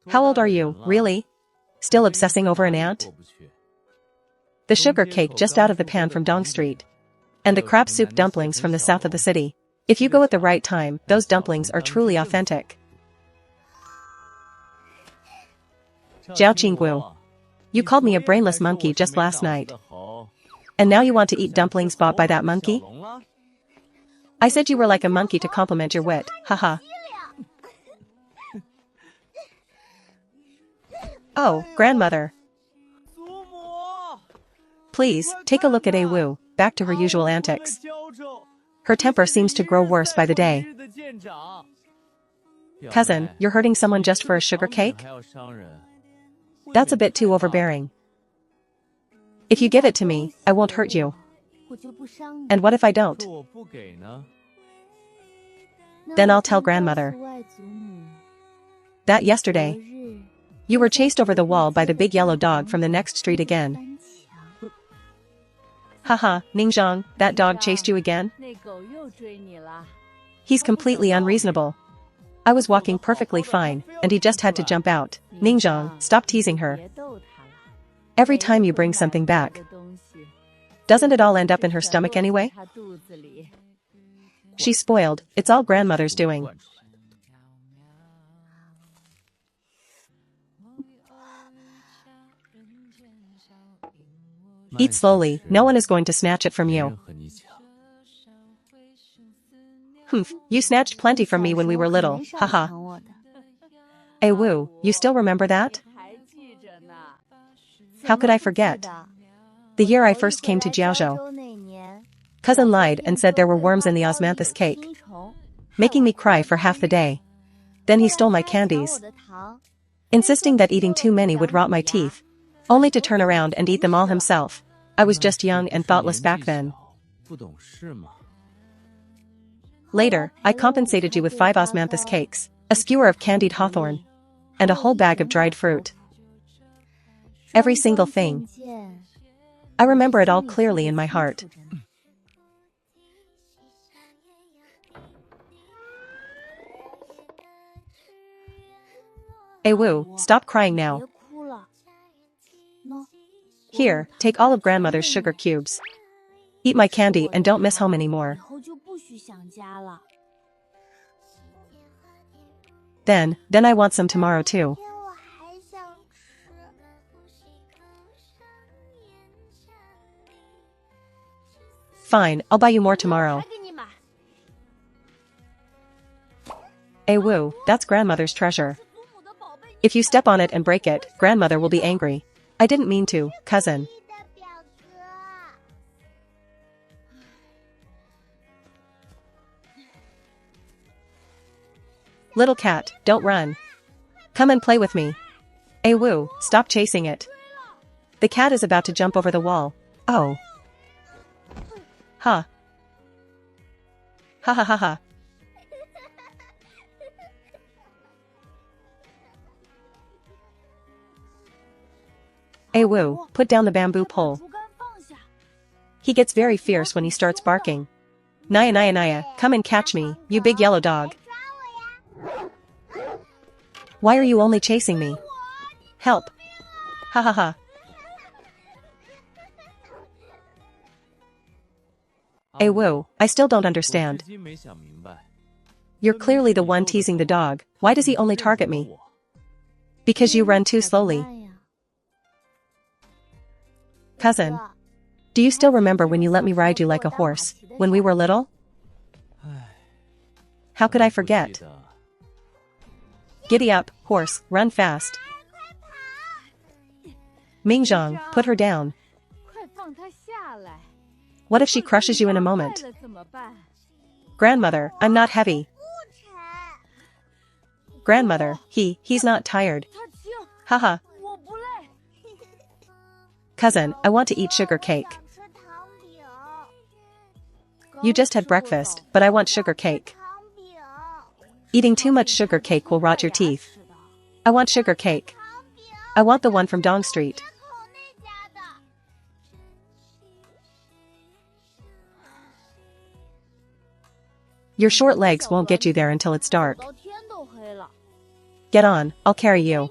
How old are you, really? Still obsessing over an ant? The sugar cake just out of the pan from Dong Street. And the crab soup dumplings from the south of the city. If you go at the right time, those dumplings are truly authentic. Zhao Qinggu. You called me a brainless monkey just last night. And now you want to eat dumplings bought by that monkey? I said you were like a monkey to compliment your wit, haha. Oh, grandmother. Please, take a look at Wu, back to her usual antics. Her temper seems to grow worse by the day. Cousin, you're hurting someone just for a sugar cake? That's a bit too overbearing. If you give it to me, I won't hurt you. And what if I don't? Then I'll tell grandmother. That yesterday, you were chased over the wall by the big yellow dog from the next street again. Haha, Ningzhang, that dog chased you again? He's completely unreasonable. I was walking perfectly fine, and he just had to jump out. Ningzhang, stop teasing her. Every time you bring something back, doesn't it all end up in her stomach anyway? She's spoiled, it's all grandmother's doing. Eat slowly, no one is going to snatch it from you. Humph, you snatched plenty from me when we were little, haha. Wu, you still remember that? How could I forget? The year I first came to Jiaozhou. Cousin lied and said there were worms in the osmanthus cake, making me cry for half the day. Then he stole my candies, insisting that eating too many would rot my teeth, only to turn around and eat them all himself. I was just young and thoughtless back then. Later, I compensated you with 5 osmanthus cakes, a skewer of candied hawthorn, and a whole bag of dried fruit. Every single thing. I remember it all clearly in my heart. Wu, stop crying now. Here, take all of grandmother's sugar cubes. Eat my candy and don't miss home anymore. Then I want some tomorrow too. Fine, I'll buy you more tomorrow. Wu, that's grandmother's treasure. If you step on it and break it, grandmother will be angry. I didn't mean to, cousin. Little cat, don't run. Come and play with me. Wu, stop chasing it. The cat is about to jump over the wall. Oh. Ha. Ha ha ha ha. Wu, put down the bamboo pole. He gets very fierce when he starts barking. Naya Naya Naya, come and catch me, you big yellow dog. Why are you only chasing me? Help. Ha ha ha. Wu, I still don't understand. You're clearly the one teasing the dog. Why does he only target me? Because you run too slowly. Cousin, do you still remember when you let me ride you like a horse, when we were little? How could I forget? Giddy up, horse, run fast. Mingzhang, put her down. What if she crushes you in a moment? Grandmother, I'm not heavy. Grandmother, he's not tired. Haha. Cousin, I want to eat sugar cake. You just had breakfast, but I want sugar cake. Eating too much sugar cake will rot your teeth. I want sugar cake. I want the one from Dong Street. Your short legs won't get you there until it's dark. Get on, I'll carry you.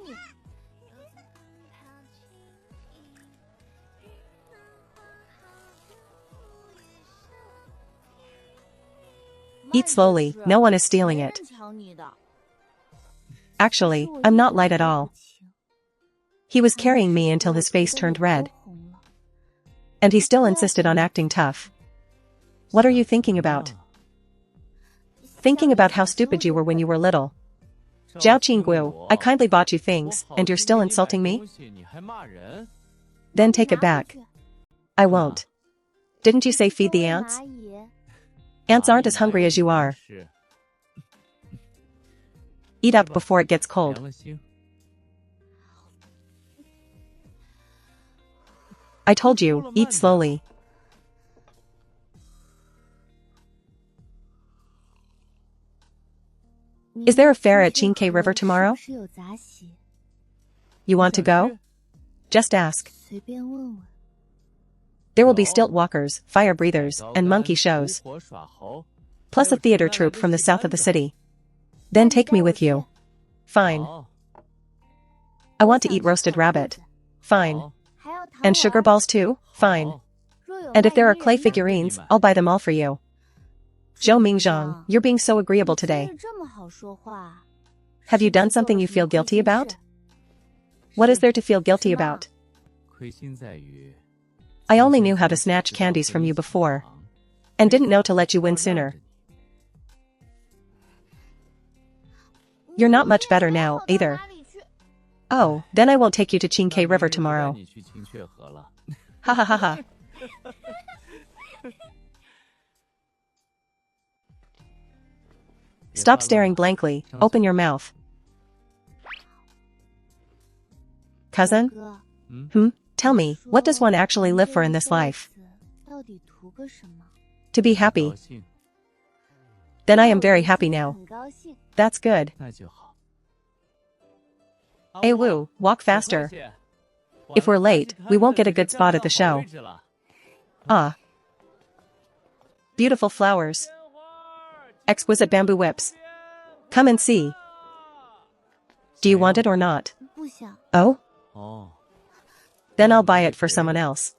Eat slowly, no one is stealing it. Actually, I'm not light at all. He was carrying me until his face turned red. And he still insisted on acting tough. What are you thinking about? Thinking about how stupid you were when you were little. Zhao Qinggu, I kindly bought you things, and you're still insulting me? Then take it back. I won't. Didn't you say feed the ants? Ants aren't as hungry as you are. Eat up before it gets cold. I told you, eat slowly. Is there a fair at Qingke River tomorrow? You want to go? Just ask. There will be stilt walkers, fire breathers, and monkey shows. Plus a theater troupe from the south of the city. Then take me with you. Fine. I want to eat roasted rabbit. Fine. And sugar balls too? Fine. And if there are clay figurines, I'll buy them all for you. Zhou Mingzhang, you're being so agreeable today. Have you done something you feel guilty about? What is there to feel guilty about? I only knew how to snatch candies from you before. And didn't know to let you win sooner. You're not much better now, either. Oh, then I won't take you to Qingke River tomorrow. Ha ha ha ha. Stop staring blankly, open your mouth. Cousin? Tell me, what does one actually live for in this life? To be happy. Then I am very happy now. That's good. Hey Wu, walk faster. If we're late, we won't get a good spot at the show. Ah. Beautiful flowers. Exquisite bamboo whips. Come and see. Do you want it or not? Oh? Then I'll buy it for someone else.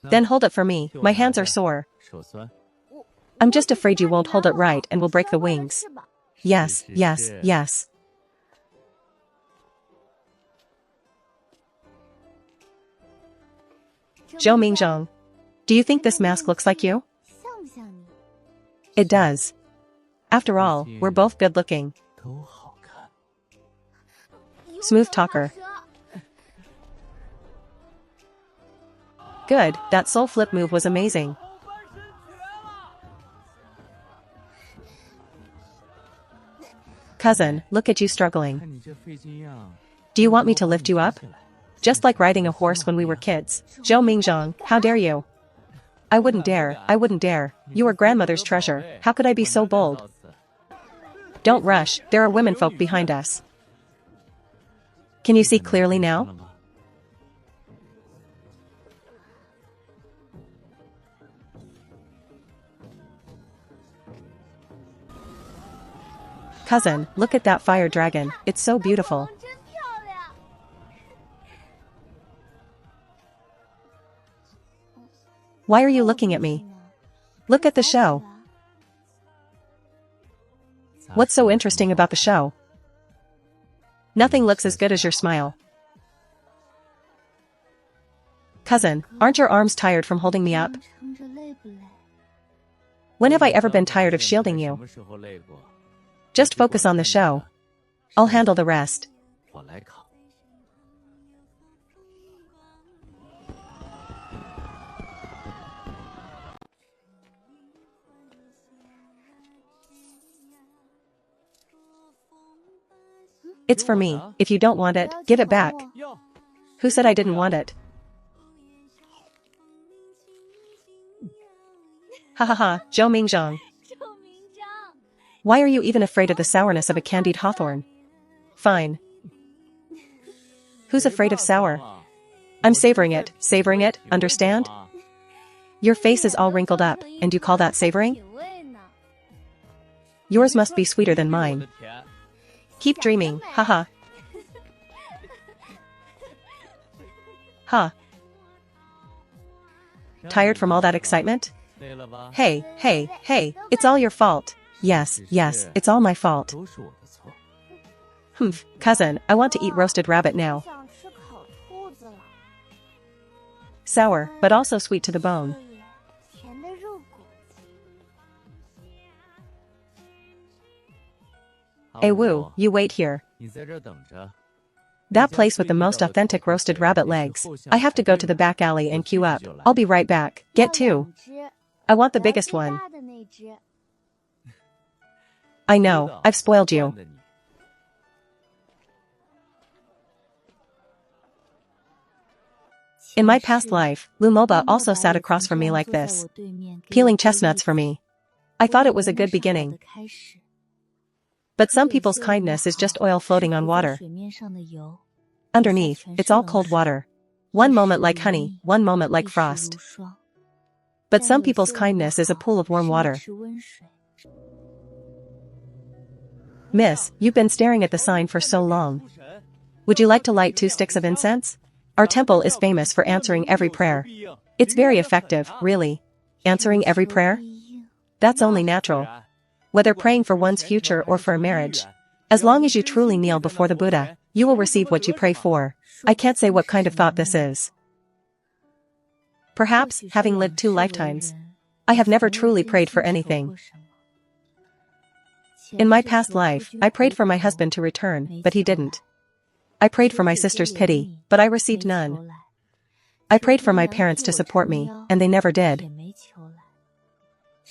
Then hold it for me, my hands are sore. I'm just afraid you won't hold it right and will break the wings. Yes, yes, yes. Zhou Mingzhang, do you think this mask looks like you? It does. After all, we're both good-looking. Smooth talker. Good, that soul flip move was amazing. Cousin, look at you struggling. Do you want me to lift you up? Just like riding a horse when we were kids. Zhou Mingzhang, how dare you? I wouldn't dare, I wouldn't dare. You are grandmother's treasure, how could I be so bold? Don't rush, there are womenfolk behind us. Can you see clearly now? Cousin, look at that fire dragon, it's so beautiful. Why are you looking at me? Look at the show. What's so interesting about the show? Nothing looks as good as your smile. Cousin, aren't your arms tired from holding me up? When have I ever been tired of shielding you? Just focus on the show. I'll handle the rest. It's for me. If you don't want it, give it back. Who said I didn't want it? Ha ha ha, Zhou Mingzhang. Why are you even afraid of the sourness of a candied hawthorn? Fine. Who's afraid of sour? I'm savoring it, understand? Your face is all wrinkled up, and you call that savoring? Yours must be sweeter than mine. Keep dreaming, haha. Huh. Tired from all that excitement? Hey, hey, hey, it's all your fault. Yes, yes, it's all my fault. Humph, cousin, I want to eat roasted rabbit now. Sour, but also sweet to the bone. Hey woo, you wait here. That place with the most authentic roasted rabbit legs. I have to go to the back alley and queue up. I'll be right back. Get two. I want the biggest one. I know, I've spoiled you. In my past life, Lumoba also sat across from me like this, peeling chestnuts for me. I thought it was a good beginning. But some people's kindness is just oil floating on water. Underneath, it's all cold water. One moment like honey, one moment like frost. But some people's kindness is a pool of warm water. Miss, you've been staring at the sign for so long. Would you like to light 2 sticks of incense? Our temple is famous for answering every prayer. It's very effective, really. Answering every prayer? That's only natural. Whether praying for one's future or for a marriage. As long as you truly kneel before the Buddha, you will receive what you pray for. I can't say what kind of thought this is. Perhaps, having lived 2 lifetimes, I have never truly prayed for anything. In my past life, I prayed for my husband to return, but he didn't. I prayed for my sister's pity, but I received none. I prayed for my parents to support me, and they never did.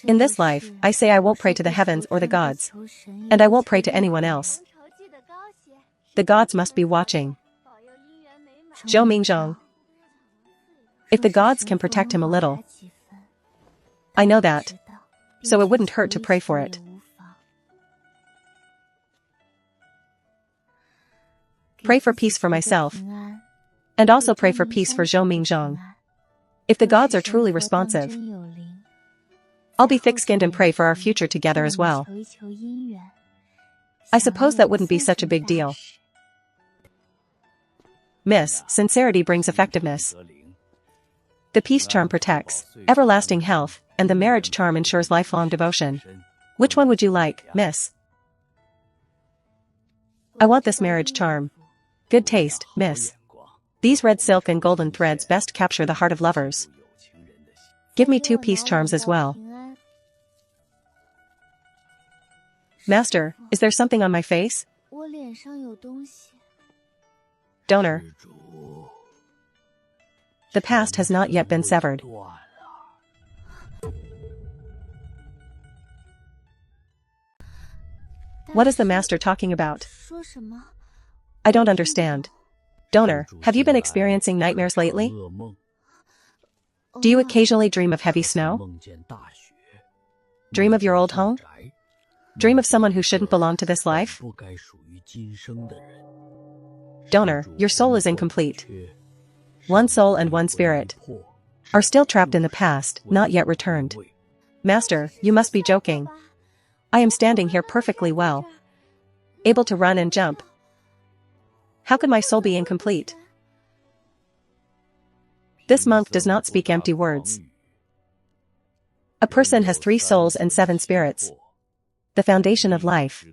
In this life, I say I won't pray to the heavens or the gods. And I won't pray to anyone else. The gods must be watching. Zhou Mingzhong. If the gods can protect him a little. I know that. So it wouldn't hurt to pray for it. Pray for peace for myself. And also pray for peace for Zhou Mingzhong. If the gods are truly responsive, I'll be thick-skinned and pray for our future together as well. I suppose that wouldn't be such a big deal. Miss, sincerity brings effectiveness. The peace charm protects everlasting health, and the marriage charm ensures lifelong devotion. Which one would you like, miss? I want this marriage charm. Good taste, miss. These red silk and golden threads best capture the heart of lovers. Give me 2 peace charms as well. Master, is there something on my face? Donor. The past has not yet been severed. What is the master talking about? I don't understand. Donor, have you been experiencing nightmares lately? Do you occasionally dream of heavy snow? Dream of your old home? Dream of someone who shouldn't belong to this life? Donor, your soul is incomplete. One soul and one spirit are still trapped in the past, not yet returned. Master, you must be joking. I am standing here perfectly well, able to run and jump. How could my soul be incomplete? This monk does not speak empty words. A person has 3 souls and 7 spirits. The foundation of life.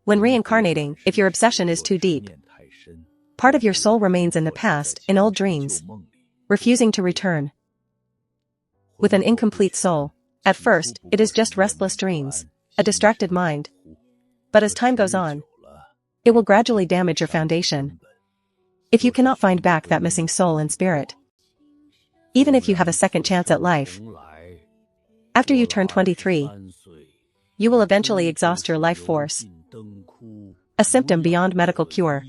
When reincarnating, if your obsession is too deep, part of your soul remains in the past, in old dreams, refusing to return. With an incomplete soul, at first, it is just restless dreams, a distracted mind. But as time goes on, it will gradually damage your foundation. If you cannot find back that missing soul and spirit, even if you have a second chance at life, after you turn 23, you will eventually exhaust your life force. A symptom beyond medical cure.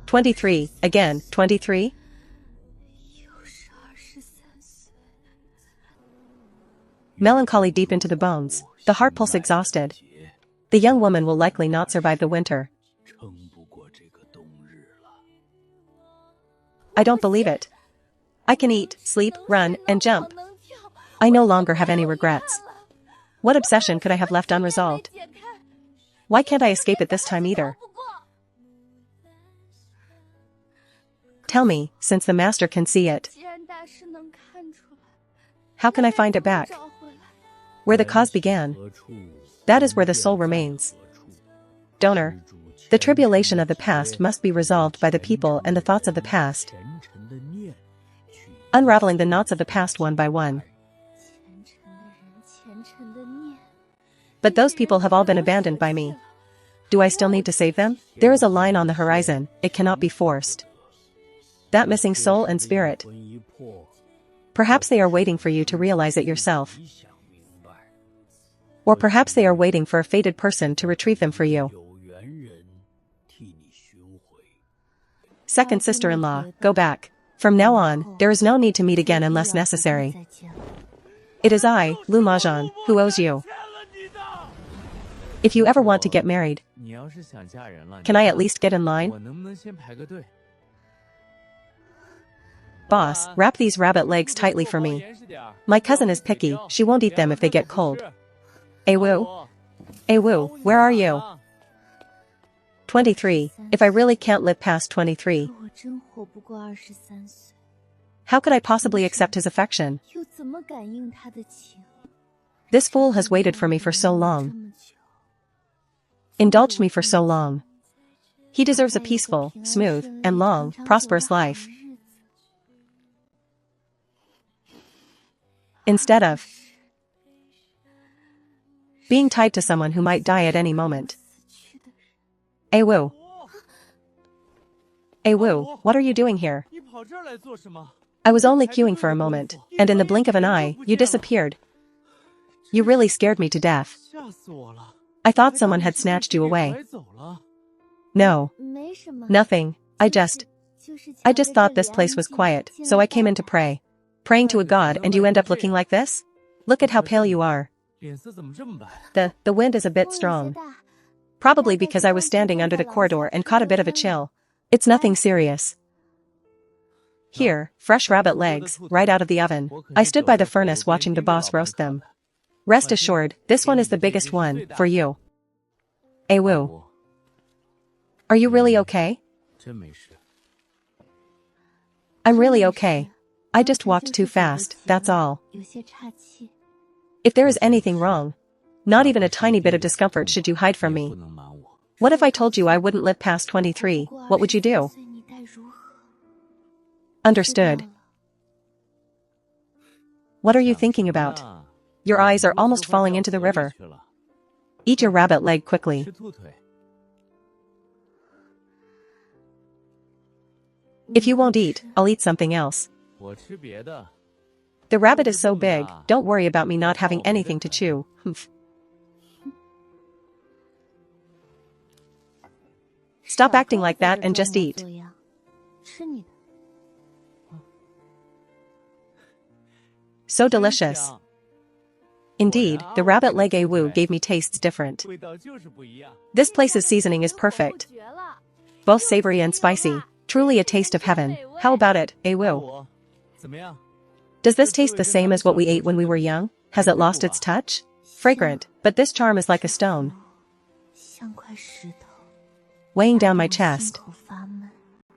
23, again, 23? Melancholy deep into the bones, the heart pulse exhausted. The young woman will likely not survive the winter. I don't believe it. I can eat, sleep, run, and jump. I no longer have any regrets. What obsession could I have left unresolved? Why can't I escape it this time either? Tell me, since the master can see it. How can I find it back? Where the cause began. That is where the soul remains. Donor. The tribulation of the past must be resolved by the people and the thoughts of the past, unraveling the knots of the past one by one. But those people have all been abandoned by me. Do I still need to save them? There is a line on the horizon, it cannot be forced. That missing soul and spirit. Perhaps they are waiting for you to realize it yourself. Or perhaps they are waiting for a fated person to retrieve them for you. Second sister-in-law, go back. From now on, there is no need to meet again unless necessary. It is I, Lu Majan, who owes you. If you ever want to get married, can I at least get in line? Boss, wrap these rabbit legs tightly for me. My cousin is picky, she won't eat them if they get cold. Awu? Awu, where are you? 23. If I really can't live past 23. How could I possibly accept his affection? This fool has waited for me for so long. Indulged me for so long. He deserves a peaceful, smooth, and long, prosperous life. Instead of being tied to someone who might die at any moment. Awu. Awu, what are you doing here? I was only queuing for a moment, and in the blink of an eye, you disappeared. You really scared me to death. I thought someone had snatched you away. No. Nothing. I just thought this place was quiet, so I came in to pray. Praying to a god and you end up looking like this? Look at how pale you are. The wind is a bit strong. Probably because I was standing under the corridor and caught a bit of a chill. It's nothing serious. Here, fresh rabbit legs, right out of the oven. I stood by the furnace watching the boss roast them. Rest assured, this one is the biggest one, for you. Awu. Are you really okay? I'm really okay. I just walked too fast, that's all. If there is anything wrong, not even a tiny bit of discomfort should you hide from me. What if I told you I wouldn't live past 23, what would you do? Understood. What are you thinking about? Your eyes are almost falling into the river. Eat your rabbit leg quickly. If you won't eat, I'll eat something else. The rabbit is so big, don't worry about me not having anything to chew. Humph. Stop acting like that and just eat. So delicious. Indeed, the rabbit leg awu gave me tastes different. This place's seasoning is perfect. Both savory and spicy. Truly a taste of heaven. How about it, awu? Does this taste the same as what we ate when we were young? Has it lost its touch? Fragrant, but this charm is like a stone. Weighing down my chest.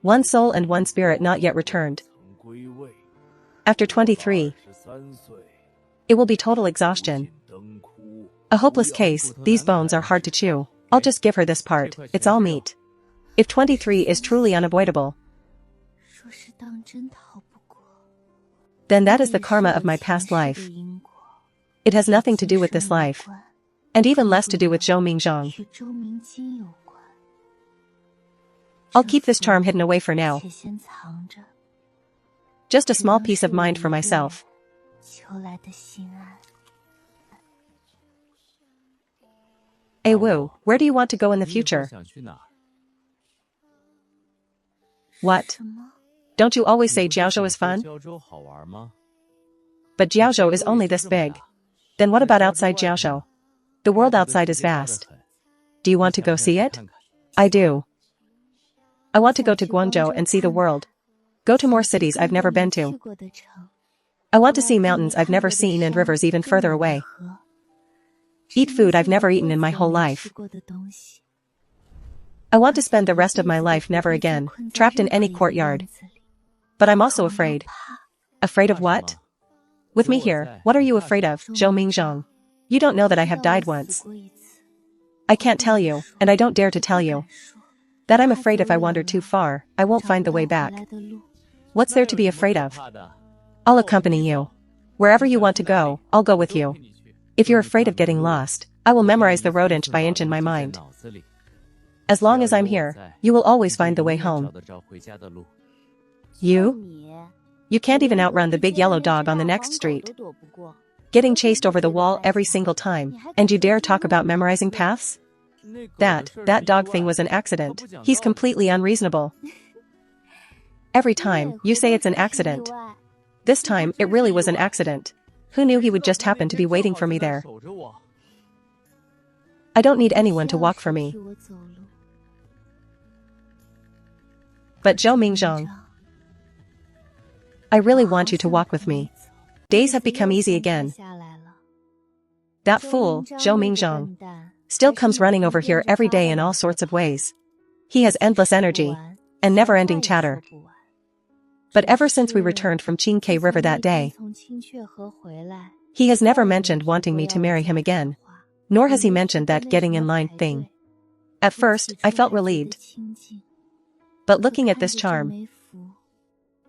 One soul and one spirit not yet returned. After 23. It will be total exhaustion. A hopeless case, these bones are hard to chew. I'll just give her this part, it's all meat. If 23 is truly unavoidable, then that is the karma of my past life. It has nothing to do with this life. And even less to do with Zhou Mingzhong. I'll keep this charm hidden away for now. Just a small peace of mind for myself. Awu, where do you want to go in the future? What? Don't you always say Jiaozhou is fun? But Jiaozhou is only this big. Then what about outside Jiaozhou? The world outside is vast. Do you want to go see it? I do. I want to go to Guangzhou and see the world. Go to more cities I've never been to. I want to see mountains I've never seen and rivers even further away. Eat food I've never eaten in my whole life. I want to spend the rest of my life never again, trapped in any courtyard. But I'm also afraid. Afraid of what? With me here, what are you afraid of, Zhou Mingzhong? You don't know that I have died once. I can't tell you, and I don't dare to tell you. That I'm afraid if I wander too far, I won't find the way back. What's there to be afraid of? I'll accompany you. Wherever you want to go, I'll go with you. If you're afraid of getting lost, I will memorize the road inch by inch in my mind. As long as I'm here, you will always find the way home. You? You can't even outrun the big yellow dog on the next street. Getting chased over the wall every single time, and you dare talk about memorizing paths? That dog thing was an accident. He's completely unreasonable. Every time, you say it's an accident. This time, it really was an accident. Who knew he would just happen to be waiting for me there? I don't need anyone to walk for me. But Zhou Mingzhong, I really want you to walk with me. Days have become easy again. That fool, Zhou Mingzhong, still comes running over here every day in all sorts of ways. He has endless energy and never-ending chatter. But ever since we returned from Qingke River that day, he has never mentioned wanting me to marry him again, nor has he mentioned that getting in line thing. At first, I felt relieved. But looking at this charm,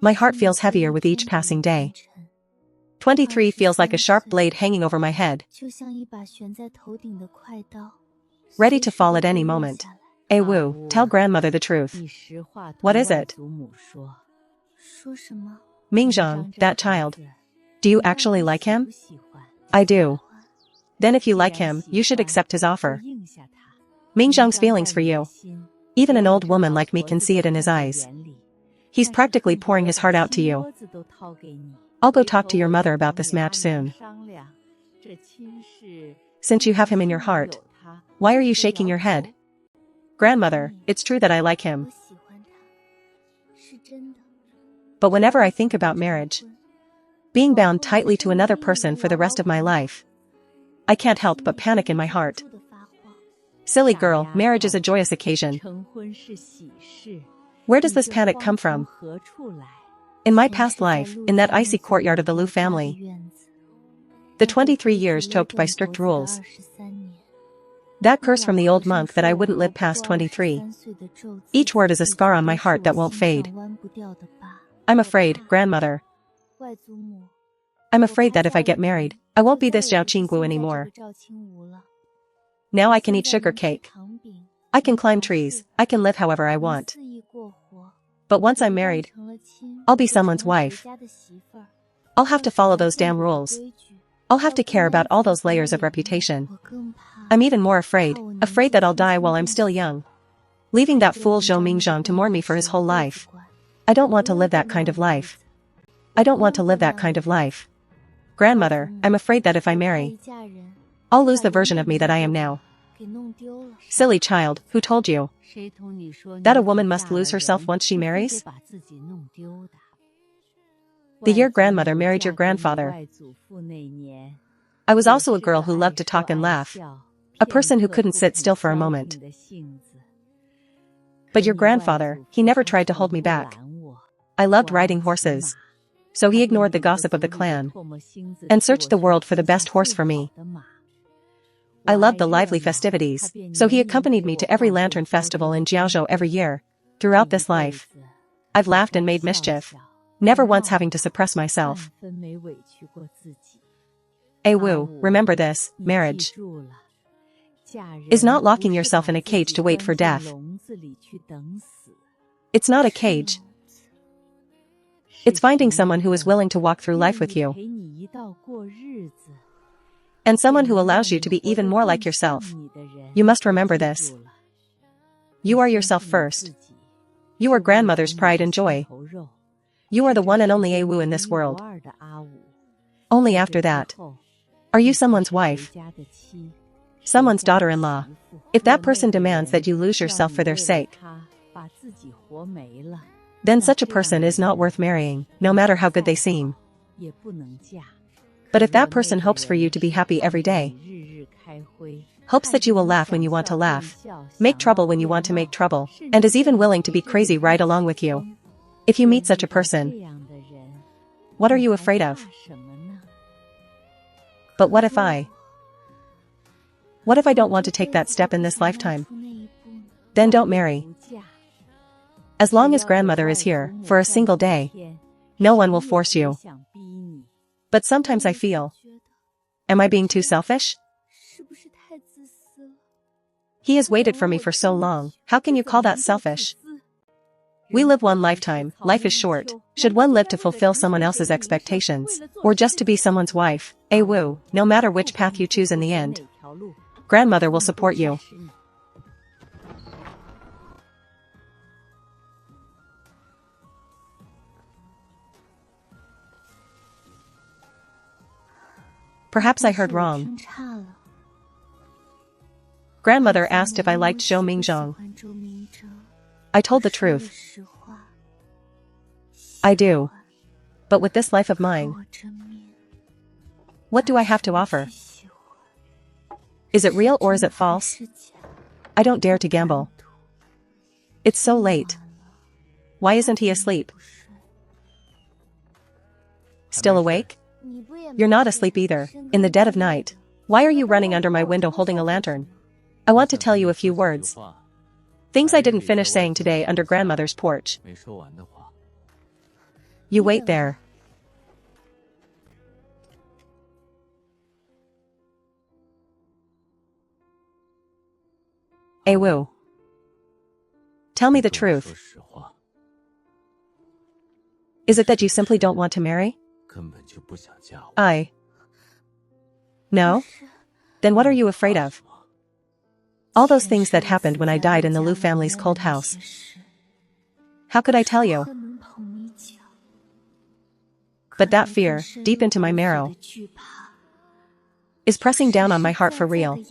my heart feels heavier with each passing day. 23 feels like a sharp blade hanging over my head, ready to fall at any moment. Wu, tell grandmother the truth. What is it? Mingzhong, that child. Do you actually like him? I do. Then if you like him, you should accept his offer. Mingzhong's feelings for you. Even an old woman like me can see it in his eyes. He's practically pouring his heart out to you. I'll go talk to your mother about this match soon. Since you have him in your heart, why are you shaking your head? Grandmother, it's true that I like him. But whenever I think about marriage, being bound tightly to another person for the rest of my life, I can't help but panic in my heart. Silly girl, marriage is a joyous occasion. Where does this panic come from? In my past life, in that icy courtyard of the Lu family, the 23 years choked by strict rules. That curse from the old monk that I wouldn't live past 23. Each word is a scar on my heart that won't fade. I'm afraid, grandmother. I'm afraid that if I get married, I won't be this Zhao Qinggu anymore. Now I can eat sugar cake. I can climb trees, I can live however I want. But once I'm married, I'll be someone's wife. I'll have to follow those damn rules. I'll have to care about all those layers of reputation. I'm even more afraid that I'll die while I'm still young, leaving that fool Zhou Mingzhong to mourn me for his whole life. I don't want to live that kind of life. I don't want to live that kind of life. Grandmother, I'm afraid that if I marry, I'll lose the version of me that I am now. Silly child, who told you that a woman must lose herself once she marries? The year grandmother married your grandfather, I was also a girl who loved to talk and laugh, a person who couldn't sit still for a moment. But your grandfather, he never tried to hold me back. I loved riding horses, so he ignored the gossip of the clan and searched the world for the best horse for me. I loved the lively festivities, so he accompanied me to every lantern festival in Jiaozhou every year. Throughout this life, I've laughed and made mischief, never once having to suppress myself. Wu, remember this, marriage is not locking yourself in a cage to wait for death. It's not a cage. It's finding someone who is willing to walk through life with you. And someone who allows you to be even more like yourself. You must remember this. You are yourself first. You are grandmother's pride and joy. You are the one and only Wu in this world. Only after that are you someone's wife, someone's daughter-in-law. If that person demands that you lose yourself for their sake, then such a person is not worth marrying, no matter how good they seem. But if that person hopes for you to be happy every day, hopes that you will laugh when you want to laugh, make trouble when you want to make trouble, and is even willing to be crazy right along with you. If you meet such a person, what are you afraid of? But what if I don't want to take that step in this lifetime? Then don't marry. As long as grandmother is here, for a single day, no one will force you. But sometimes I feel, am I being too selfish? He has waited for me for so long, how can you call that selfish? We live one lifetime, life is short. Should one live to fulfill someone else's expectations, or just to be someone's wife? Woo, no matter which path you choose in the end, grandmother will support you. Perhaps I heard wrong. Grandmother asked if I liked Zhou Mingzhong. I told the truth. I do. But with this life of mine, what do I have to offer? Is it real or is it false? I don't dare to gamble. It's so late. Why isn't he asleep? Still awake? You're not asleep either, in the dead of night. Why are you running under my window holding a lantern? I want to tell you a few words. Things I didn't finish saying today under grandmother's porch. You wait there. Woo. Tell me the truth. Is it that you simply don't want to marry? No? Then what are you afraid of? All those things that happened when I died in the Lu family's cold house. How could I tell you? But that fear, deep into my marrow, is pressing down on my heart for real.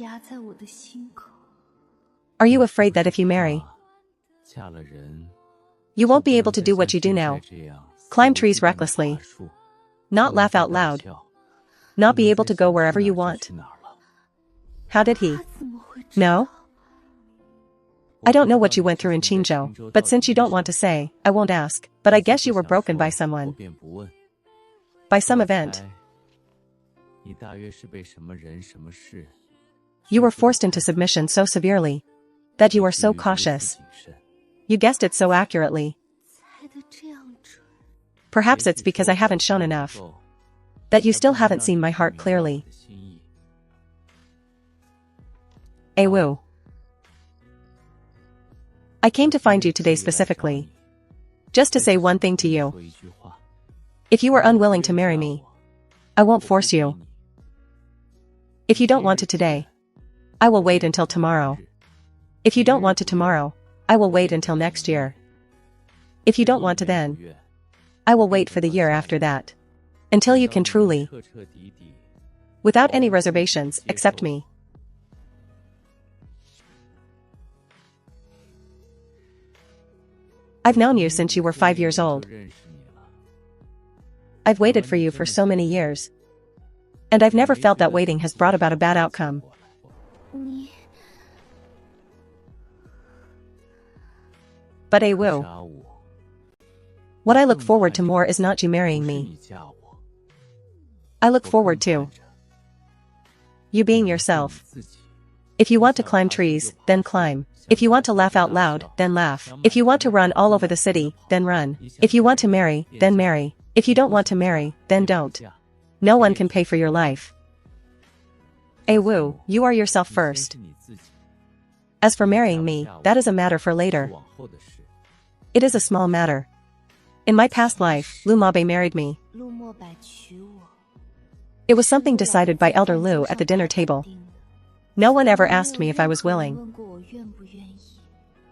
Are you afraid that if you marry, you won't be able to do what you do now? Climb trees recklessly. Not laugh out loud. Not be able to go wherever you want. How did he? No? I don't know what you went through in Qingzhou, but since you don't want to say, I won't ask, but I guess you were broken by someone. By some event. You were forced into submission so severely that you are so cautious. You guessed it so accurately. Perhaps it's because I haven't shown enough. That you still haven't seen my heart clearly. Woo. I came to find you today specifically, just to say one thing to you. If you are unwilling to marry me, I won't force you. If you don't want to today, I will wait until tomorrow. If you don't want to tomorrow, I will wait until next year. If you don't want to then, I will wait for the year after that. Until you can truly, without any reservations, accept me. I've known you since you were 5 years old. I've waited for you for so many years. And I've never felt that waiting has brought about a bad outcome. But Woo. What I look forward to more is not you marrying me. I look forward to you being yourself. If you want to climb trees, then climb. If you want to laugh out loud, then laugh. If you want to run all over the city, then run. If you want to marry, then marry. If you don't want to marry, then don't. No one can pay for your life. Woo, you are yourself first. As for marrying me, that is a matter for later. It is a small matter. In my past life, Lu Mabe married me. It was something decided by Elder Lu at the dinner table. No one ever asked me if I was willing.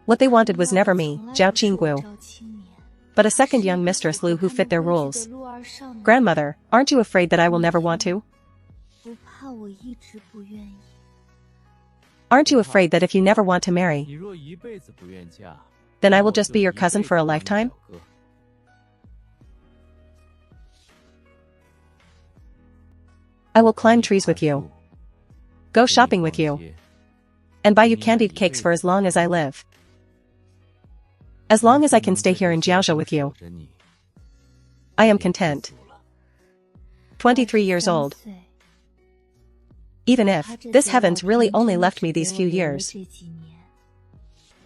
What they wanted was never me, Zhao Qinggu, but a second young mistress Lu who fit their rules. Grandmother, aren't you afraid that I will never want to? Aren't you afraid that if you never want to marry, then I will just be your cousin for a lifetime? I will climb trees with you. Go shopping with you. And buy you candied cakes for as long as I live. As long as I can stay here in Jiaozhou with you. I am content. 23 years old. Even if this heavens really only left me these few years.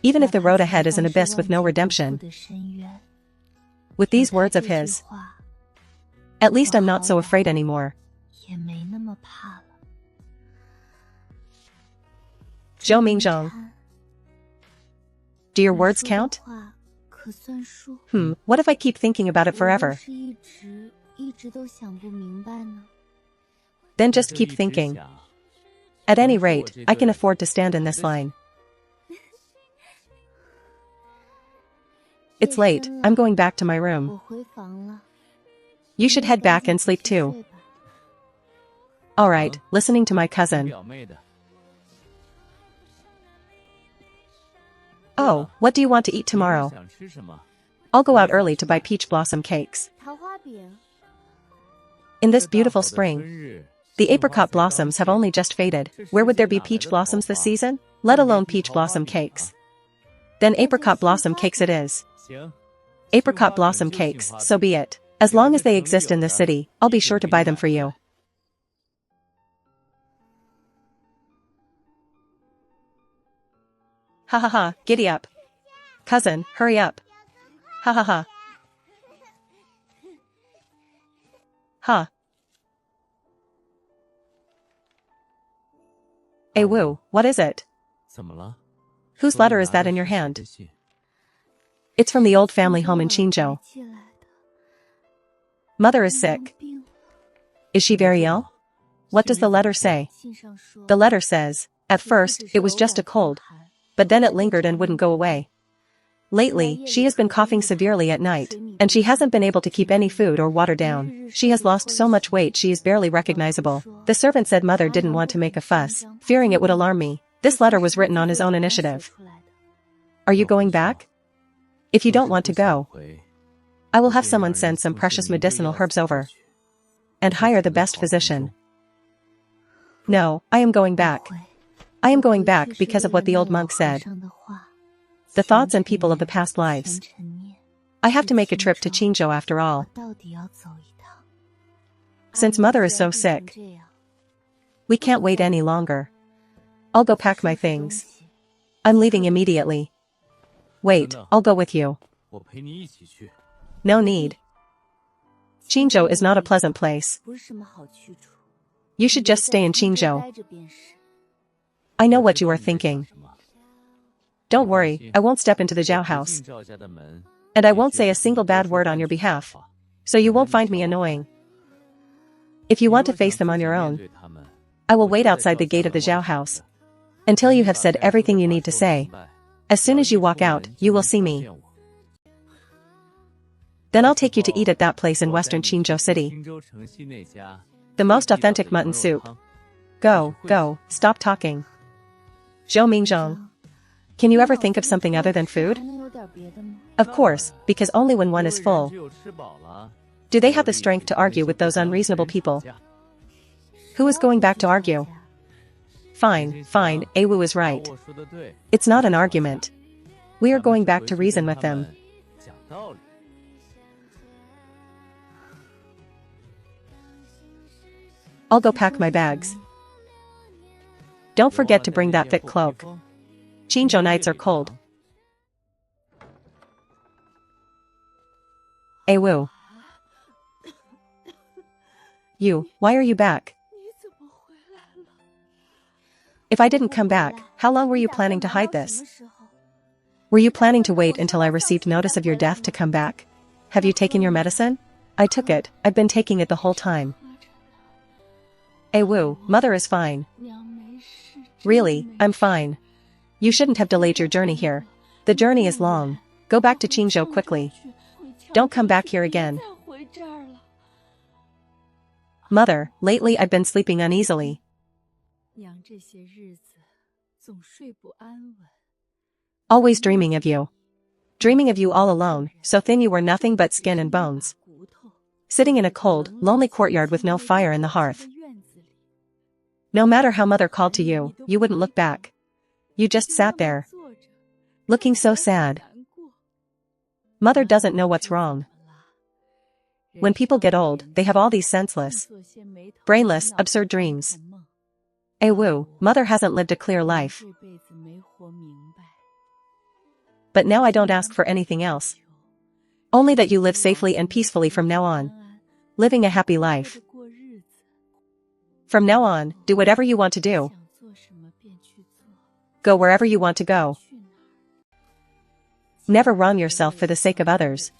Even if the road ahead is an abyss with no redemption. With these words of his, at least I'm not so afraid anymore. Zhou Mingzhong. Do your words count? What if I keep thinking about it forever? Then just keep thinking. At any rate, I can afford to stand in this line. It's late, I'm going back to my room. You should head back and sleep too. Alright, listening to my cousin. Oh, what do you want to eat tomorrow? I'll go out early to buy peach blossom cakes. In this beautiful spring, the apricot blossoms have only just faded. Where would there be peach blossoms this season? Let alone peach blossom cakes. Then apricot blossom cakes it is. Apricot blossom cakes, so be it. As long as they exist in the city, I'll be sure to buy them for you. Ha ha ha, giddy up. Cousin, hurry up. Ha ha ha. Ha. Hey Wu, what is it? Whose letter is that in your hand? It's from the old family home in Qingzhou. Mother is sick. Is she very ill? What does the letter say? The letter says, at first, it was just a cold. But then it lingered and wouldn't go away. Lately, she has been coughing severely at night, and she hasn't been able to keep any food or water down. She has lost so much weight she is barely recognizable. The servant said mother didn't want to make a fuss, fearing it would alarm me. This letter was written on his own initiative. Are you going back? If you don't want to go, I will have someone send some precious medicinal herbs over. And hire the best physician. No, I am going back. I am going back because of what the old monk said. The thoughts and people of the past lives. I have to make a trip to Qingzhou after all. Since mother is so sick, we can't wait any longer. I'll go pack my things. I'm leaving immediately. Wait, I'll go with you. No need. Qingzhou is not a pleasant place. You should just stay in Qingzhou. I know what you are thinking. Don't worry, I won't step into the Zhao house. And I won't say a single bad word on your behalf. So you won't find me annoying. If you want to face them on your own, I will wait outside the gate of the Zhao house. Until you have said everything you need to say. As soon as you walk out, you will see me. Then I'll take you to eat at that place in western Qingzhou city. The most authentic mutton soup. Go, stop talking. Zhou Mingzhong. Can you ever think of something other than food? Of course, because only when one is full do they have the strength to argue with those unreasonable people. Who is going back to argue? Fine, Awu is right. It's not an argument. We are going back to reason with them. I'll go pack my bags. Don't forget to bring that thick cloak. Qingzhou nights are cold. Awu. You, why are you back? If I didn't come back, how long were you planning to hide this? Were you planning to wait until I received notice of your death to come back? Have you taken your medicine? I took it, I've been taking it the whole time. Awu, mother is fine. Really, I'm fine. You shouldn't have delayed your journey here. The journey is long. Go back to Qingzhou quickly. Don't come back here again. Mother, lately I've been sleeping uneasily. Always dreaming of you. Dreaming of you all alone, so thin you were nothing but skin and bones. Sitting in a cold, lonely courtyard with no fire in the hearth. No matter how mother called to you, you wouldn't look back. You just sat there, looking so sad. Mother doesn't know what's wrong. When people get old, they have all these senseless, brainless, absurd dreams. Woo, mother hasn't lived a clear life. But now I don't ask for anything else. Only that you live safely and peacefully from now on. Living a happy life. From now on, do whatever you want to do. Go wherever you want to go. Never wrong yourself for the sake of others.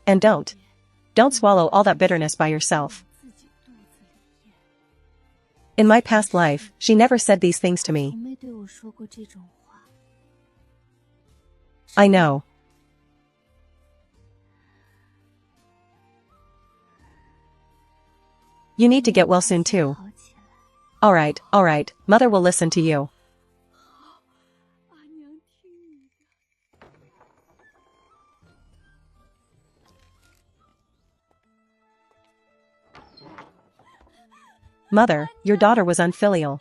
And don't swallow all that bitterness by yourself. In my past life, she never said these things to me. I know. You need to get well soon too. Alright, mother will listen to you. Mother, your daughter was unfilial.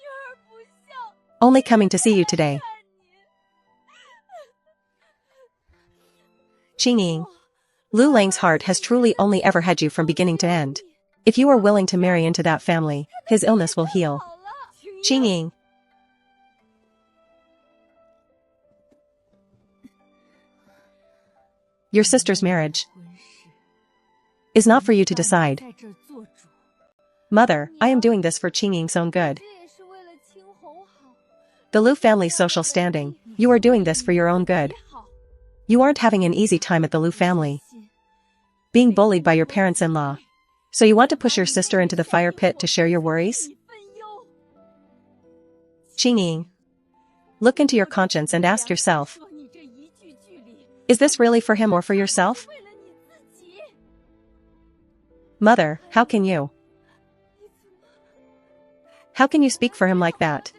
Only coming to see you today. Qingying. Lu Lang's heart has truly only ever had you from beginning to end. If you are willing to marry into that family, his illness will heal. Qingying. Your sister's marriage is not for you to decide. Mother, I am doing this for Qingying's own good. The Lu family's social standing, you are doing this for your own good. You aren't having an easy time at the Lu family. Being bullied by your parents-in-law. So you want to push your sister into the fire pit to share your worries? Qingying. Look into your conscience and ask yourself. Is this really for him or for yourself? Mother, how can you? How can you speak for him like that?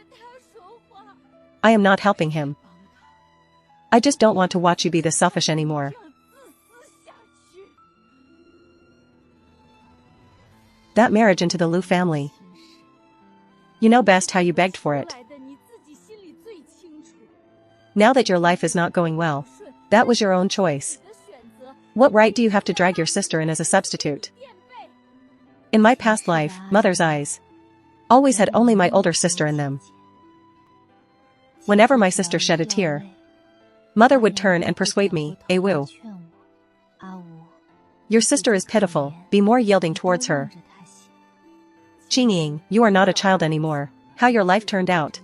I am not helping him. I just don't want to watch you be this selfish anymore. That marriage into the Lu family. You know best how you begged for it. Now that your life is not going well, that was your own choice. What right do you have to drag your sister in as a substitute? In my past life, mother's eyes always had only my older sister in them. Whenever my sister shed a tear, mother would turn and persuade me, Woo. Your sister is pitiful, be more yielding towards her. Qingying, you are not a child anymore. How your life turned out.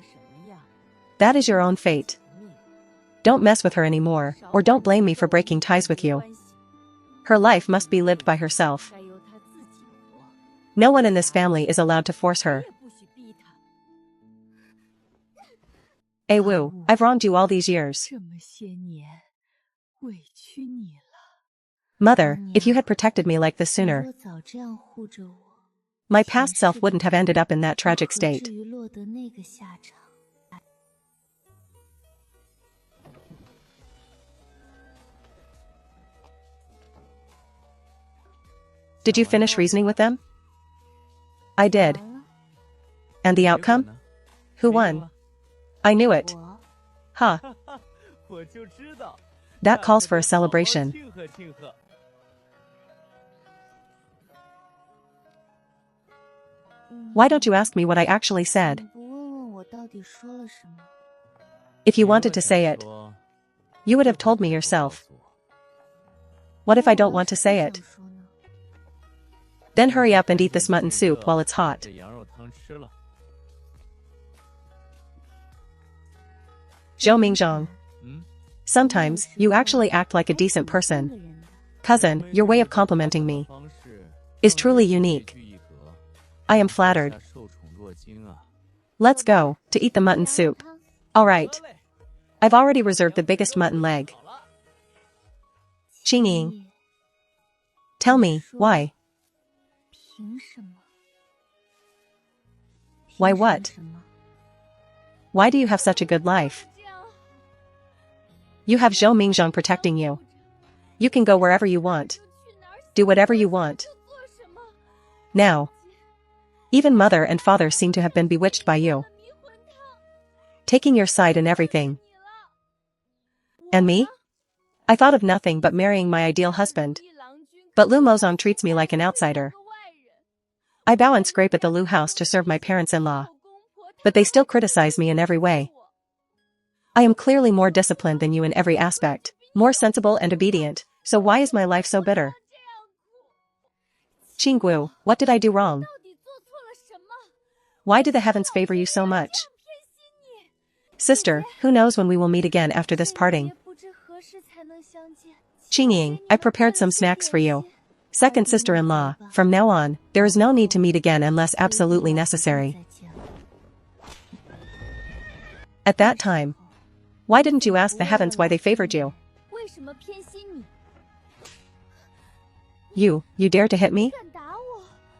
That is your own fate. Don't mess with her anymore, or don't blame me for breaking ties with you. Her life must be lived by herself. No one in this family is allowed to force her. Woo, I've wronged you all these years. Mother, if you had protected me like this sooner, my past self wouldn't have ended up in that tragic state. Did you finish reasoning with them? I did. And the outcome? Who won? I knew it. Huh. That calls for a celebration. Why don't you ask me what I actually said? If you wanted to say it, you would have told me yourself. What if I don't want to say it? Then hurry up and eat this mutton soup while it's hot. Zhou Mingzhong. Sometimes, you actually act like a decent person. Cousin, your way of complimenting me is truly unique. I am flattered. Let's go, to eat the mutton soup. Alright. I've already reserved the biggest mutton leg. Qingying. Tell me, why? Why what? Why do you have such a good life? You have Zhou Mingzhong protecting you. You can go wherever you want. Do whatever you want. Now. Even mother and father seem to have been bewitched by you, taking your side in everything. And me? I thought of nothing but marrying my ideal husband. But Lu Mozong treats me like an outsider. I bow and scrape at the Lu house to serve my parents-in-law. But they still criticize me in every way. I am clearly more disciplined than you in every aspect, more sensible and obedient, so why is my life so bitter? Qinggu, what did I do wrong? Why do the heavens favor you so much? Sister, who knows when we will meet again after this parting? Qingying, I prepared some snacks for you. Second sister-in-law, from now on, there is no need to meet again unless absolutely necessary. At that time, why didn't you ask the heavens why they favored you? You dare to hit me?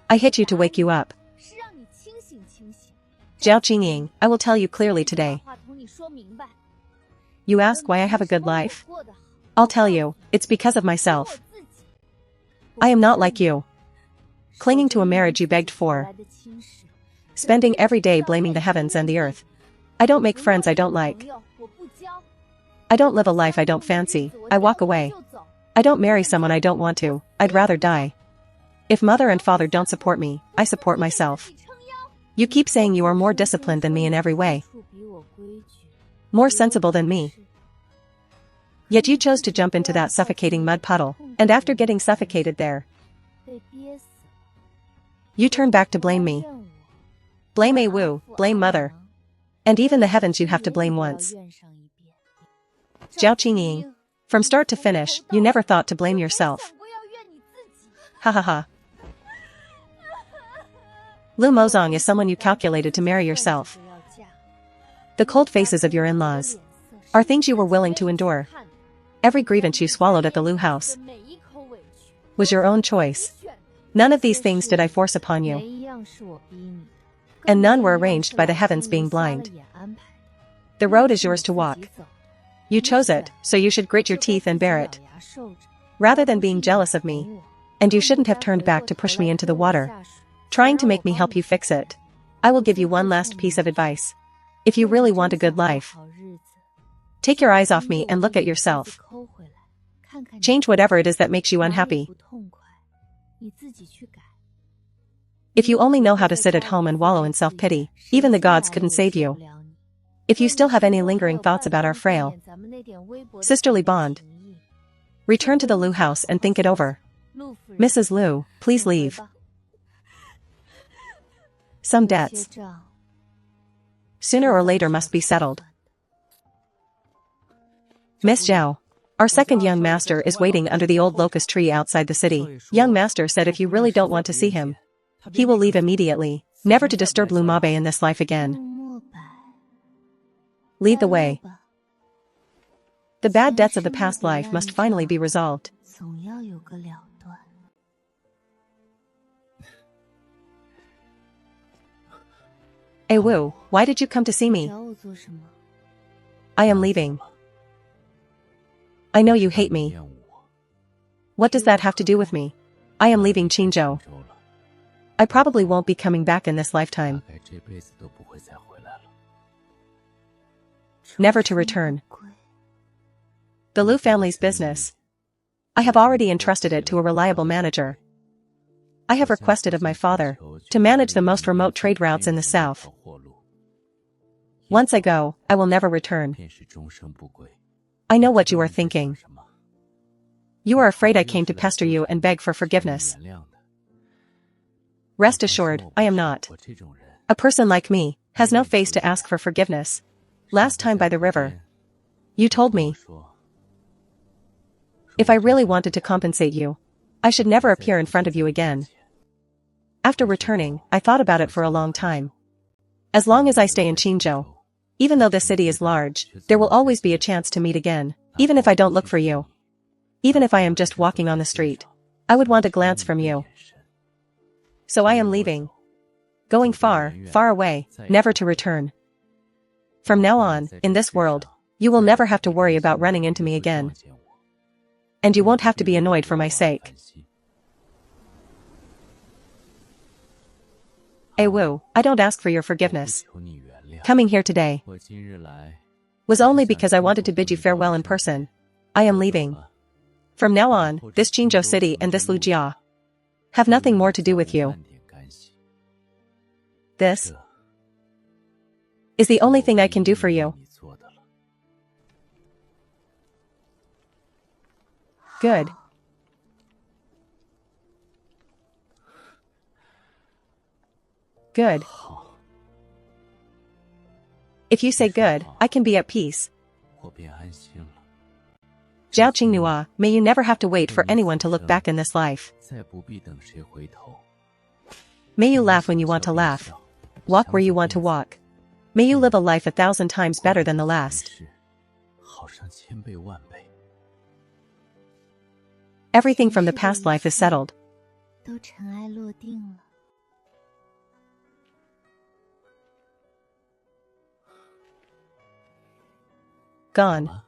I hit you to wake you up. Zhao Qingying, I will tell you clearly today. You ask why I have a good life? I'll tell you, it's because of myself. I am not like you, clinging to a marriage you begged for, spending every day blaming the heavens and the earth. I don't make friends I don't like. I don't live a life I don't fancy, I walk away. I don't marry someone I don't want to, I'd rather die. If mother and father don't support me, I support myself. You keep saying you are more disciplined than me in every way, more sensible than me. Yet you chose to jump into that suffocating mud puddle, and after getting suffocated there, you turn back to blame me. Blame A Wu, blame mother. And even the heavens you have to blame once. Zhao Qingying, from start to finish, you never thought to blame yourself. Ha ha ha. Lu Mozong is someone you calculated to marry yourself. The cold faces of your in-laws are things you were willing to endure. Every grievance you swallowed at the Lu house was your own choice. None of these things did I force upon you. And none were arranged by the heavens being blind. The road is yours to walk. You chose it, so you should grit your teeth and bear it, rather than being jealous of me. And you shouldn't have turned back to push me into the water, trying to make me help you fix it. I will give you one last piece of advice. If you really want a good life, take your eyes off me and look at yourself. Change whatever it is that makes you unhappy. If you only know how to sit at home and wallow in self-pity, even the gods couldn't save you. If you still have any lingering thoughts about our frail, sisterly bond, return to the Lu house and think it over. Mrs. Lu, please leave. Some debts, sooner or later, must be settled. Miss Zhao, our second young master is waiting under the old locust tree outside the city. Young master said if you really don't want to see him, he will leave immediately, never to disturb Lu Mabe in this life again. Lead the way. The bad debts of the past life must finally be resolved. Hey Wu, why did you come to see me? I am leaving. I know you hate me. What does that have to do with me? I am leaving Qingzhou. I probably won't be coming back in this lifetime. Never to return. The Lu family's business. I have already entrusted it to a reliable manager. I have requested of my father to manage the most remote trade routes in the south. Once I go, I will never return. I know what you are thinking. You are afraid I came to pester you and beg for forgiveness. Rest assured, I am not. A person like me has no face to ask for forgiveness. Last time by the river, you told me, if I really wanted to compensate you, I should never appear in front of you again. After returning, I thought about it for a long time. As long as I stay in Qingzhou, even though the city is large, there will always be a chance to meet again, even if I don't look for you. Even if I am just walking on the street, I would want a glance from you. So I am leaving. Going far, far away, never to return. From now on, in this world, you will never have to worry about running into me again. And you won't have to be annoyed for my sake. Wu, I don't ask for your forgiveness. Coming here today was only because I wanted to bid you farewell in person. I am leaving. From now on, this Qingzhou city and this Lujia have nothing more to do with you. This is the only thing I can do for you. Good. Good. If you say good, I can be at peace. Zhao Qingnua, may you never have to wait for anyone to look back in this life. May you laugh when you want to laugh. Walk where you want to walk. May you live a life 1,000 times better than the last. Everything from the past life is settled. Gone.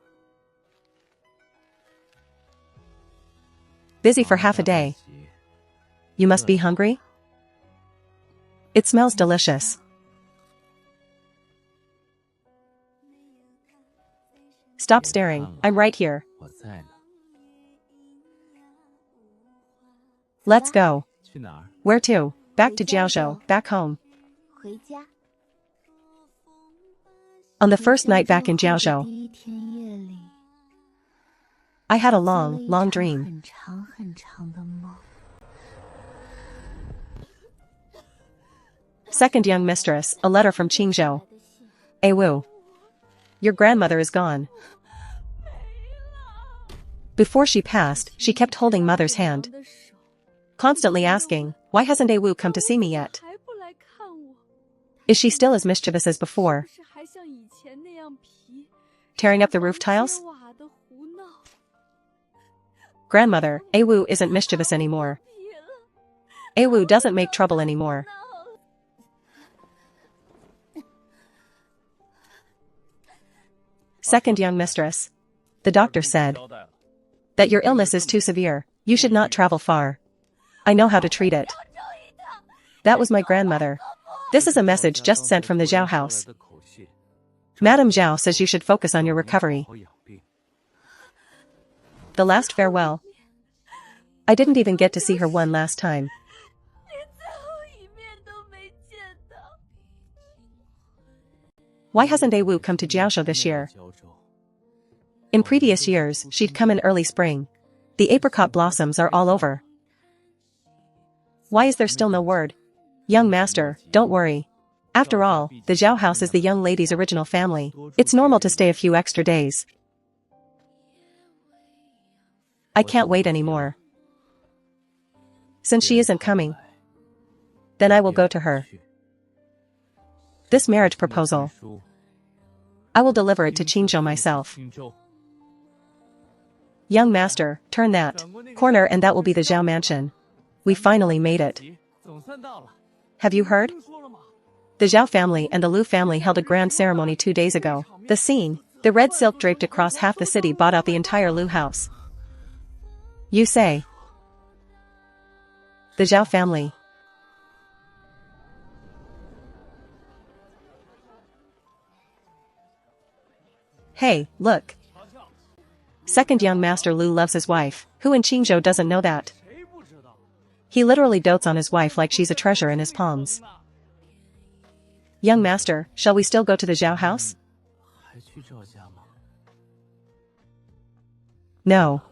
Busy for half a day. You must be hungry? It smells delicious. Stop staring, I'm right here. Let's go. Where to? Back to Jiaozhou, back home. On the first night back in Jiaozhou, I had a long, long dream. Second young mistress, a letter from Qingzhou. Wu, your grandmother is gone. Before she passed, she kept holding mother's hand, constantly asking, why hasn't Wu come to see me yet? Is she still as mischievous as before? Tearing up the roof tiles? Grandmother, Wu isn't mischievous anymore. Wu doesn't make trouble anymore. Second young mistress. The doctor said that your illness is too severe, you should not travel far. I know how to treat it. That was my grandmother. This is a message just sent from the Zhao house. Madame Zhao says you should focus on your recovery. The last farewell. I didn't even get to see her one last time. Why hasn't Wu come to Jiaozhou this year? In previous years, she'd come in early spring. The apricot blossoms are all over. Why is there still no word? Young master, don't worry. After all, the Zhao house is the young lady's original family. It's normal to stay a few extra days. I can't wait anymore. Since she isn't coming, then I will go to her. This marriage proposal, I will deliver it to Qingzhou myself. Young master, turn that corner and that will be the Zhao mansion. We finally made it. Have you heard? The Zhao family and the Lu family held a grand ceremony 2 days ago. The scene, the red silk draped across half the city bought out the entire Lu house. You say. The Zhao family. Hey, look. Second young master Lu loves his wife. Who in Qingzhou doesn't know that? He literally dotes on his wife like she's a treasure in his palms. Young master, shall we still go to the Zhao house? No.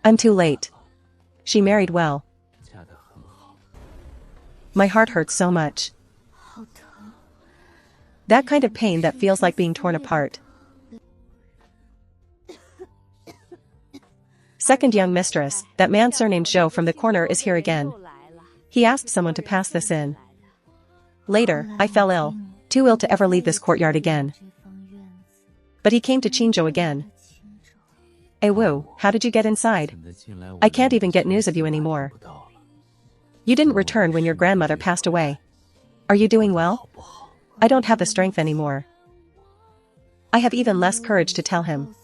I'm too late. She married well. My heart hurts so much. That kind of pain that feels like being torn apart. Second young mistress, that man surnamed Zhou from the corner is here again. He asked someone to pass this in. Later, I fell ill, too ill to ever leave this courtyard again. But he came to Qingzhou again. Wu, how did you get inside? I can't even get news of you anymore. You didn't return when your grandmother passed away. Are you doing well? I don't have the strength anymore. I have even less courage to tell him